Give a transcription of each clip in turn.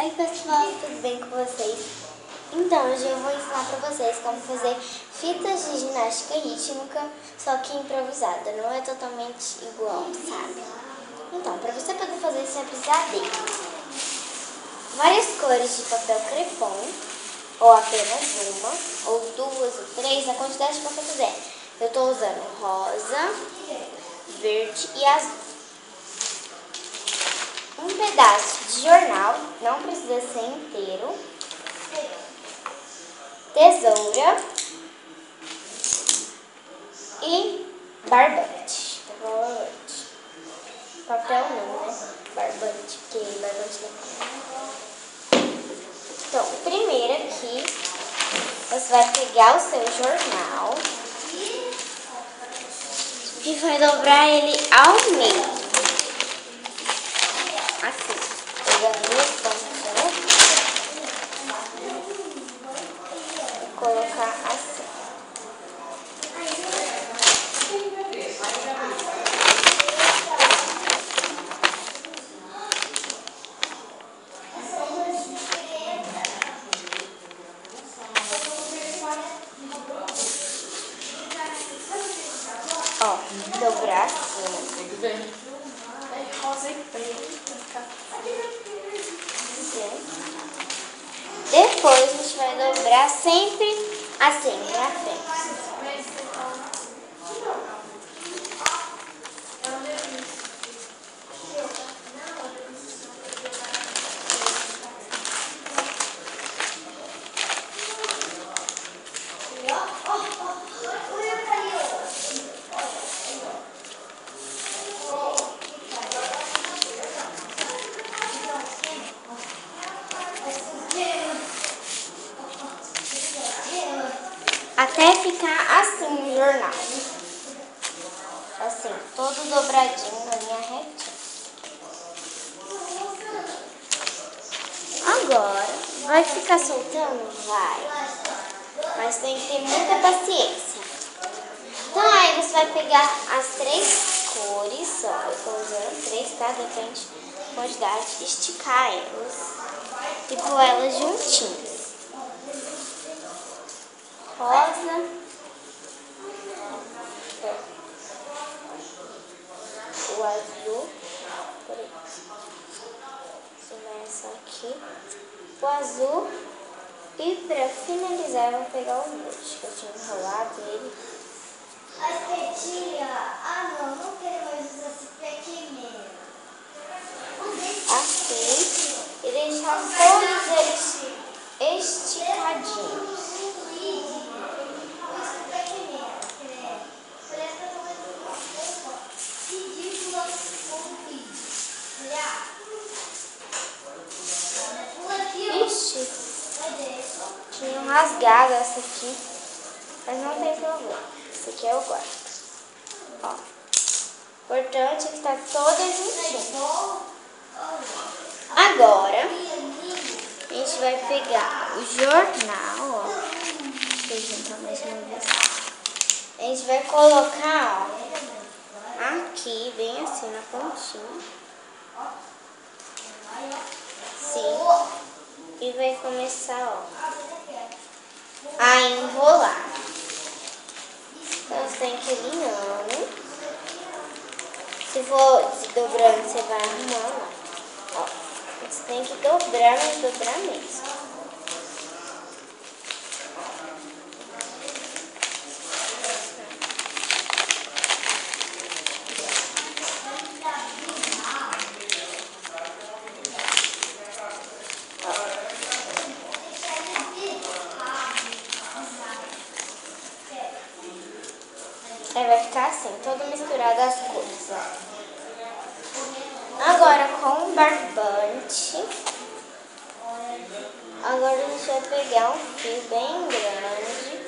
Oi pessoal, tudo bem com vocês? Então, hoje eu vou ensinar pra vocês como fazer fitas de ginástica rítmica, só que improvisada, não é totalmente igual, sabe? Então, para você poder fazer isso, você vai precisar de várias cores de papel crepom, ou apenas uma, ou duas, ou três, a quantidade que você quiser. Eu estou usando rosa, verde e azul. Um pedaço de jornal, não precisa ser inteiro. Tesoura e barbante. Papel não, né? Barbante, porque barbante não. Então, primeiro aqui, você vai pegar o seu jornal e vai dobrar ele ao meio. Assim, pegando duas pontas, né? E colocar assim. Ó, dobrar assim. Rosa e preto. Depois a gente vai dobrar sempre assim, pra frente. Até ficar assim no jornal. Assim, todo dobradinho na linha retinha. Agora, vai ficar soltando? Vai. Mas tem que ter muita paciência. Então aí você vai pegar as três cores, ó. Eu tô usando três, tá? Depende da quantidade. Esticar elas e pôr elas juntinhas. Rosa, o azul, começa aqui, o azul, e para finalizar eu vou pegar o verde, que eu tinha enrolado ele. Não quero mais usar esse pequeno. Assim, e deixar todos eles esticadinhos. Ixi, tinha rasgado essa aqui, mas não tem problema. Essa aqui eu guardo. Ó, importante é que tá toda juntinha. Agora, a gente vai pegar o jornal, ó. Deixa eu juntar mais uma vez. A gente vai colocar, ó, aqui, bem assim, na pontinha. Sim. E vai começar, ó, a enrolar. Então você tem que ir alinhando. Se for desdobrando, você vai arrumando. Ó, você tem que dobrar, mas dobrar mesmo. Aí vai ficar assim, todo misturado as cores, ó. Agora com o barbante, agora a gente vai pegar um fio bem grande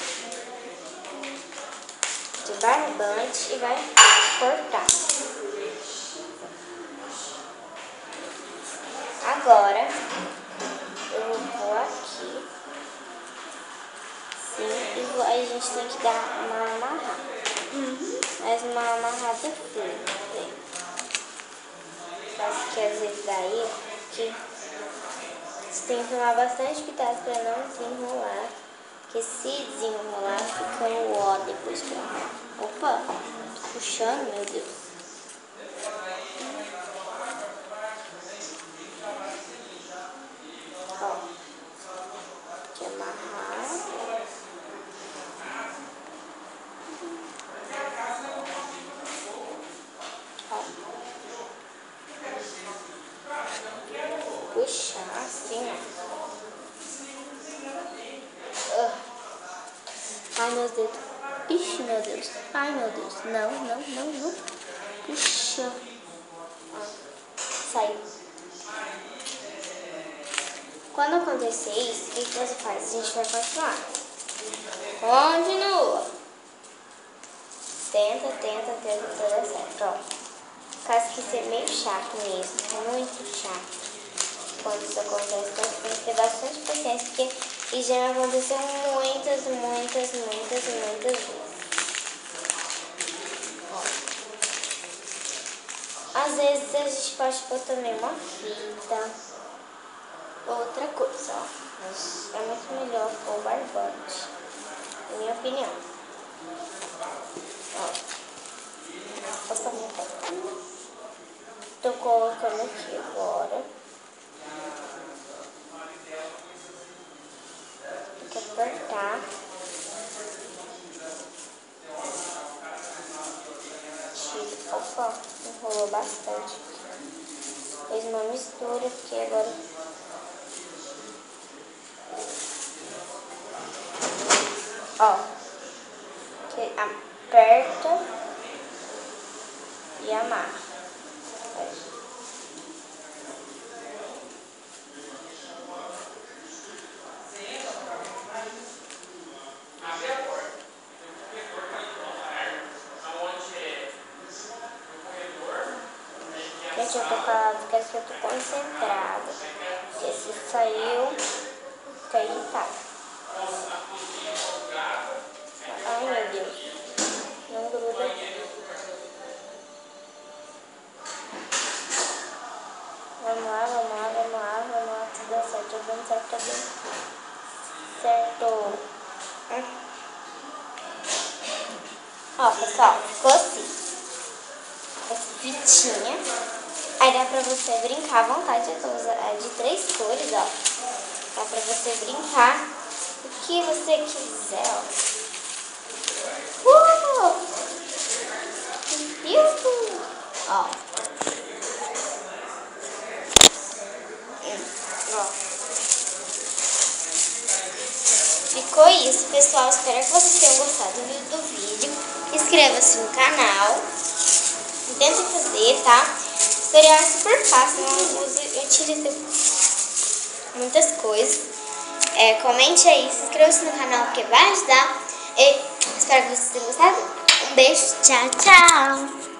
de barbante e vai cortar. Agora eu vou pôr aqui, sim, e a gente tem que dar uma amarrada. Mas uma amarrada firme. Porque às vezes daí que Você tem que tomar bastante cuidado para não desenrolar. Porque se desenrolar, fica o ó depois pra... Opa, tô puxando, meu Deus. Ó, de amarrar. Ó. Puxar assim, ó. Ai, meus dedos. Ixi, meu Deus. Ai, meu Deus. Não, não, não, não. Puxa. Ó, saiu. Quando acontecer isso, o que você faz? A gente vai continuar. Continua. Tenta dar certo. Ó. Caso que ser meio chato mesmo. Muito chato. Quando isso acontece, então você tem que ter bastante paciência, porque isso já me aconteceu muitas vezes. Ó. Às vezes a gente pode pôr também uma fita, outra coisa, ó. Mas é muito melhor pôr barbante, na minha opinião. Ó. Opa, minha perna. Tô colocando aqui agora. Apertar. Tira. Opa, enrolou bastante. Fez uma mistura, porque agora... Ó. Aperta e amarra. Gente, eu tô falando porque eu tô concentrada. Porque se saiu, tá irritado. Ai, meu Deus. Não gruda. Vamos lá. Tá dando certo, tá dando certo. Ó, pessoal, ficou assim. Essa fitinha. Aí dá pra você brincar à vontade. Eu tô usando de 3 cores, ó. Dá pra você brincar o que você quiser, ó. Ó. Ó. Ficou isso, pessoal. Espero que vocês tenham gostado do vídeo. Inscreva-se no canal. Tentem fazer, tá? O tutorial é super fácil, não utiliza muitas coisas. Comente aí, se inscreva-se no canal porque vai ajudar. E espero que vocês tenham gostado. Um beijo, tchau, tchau!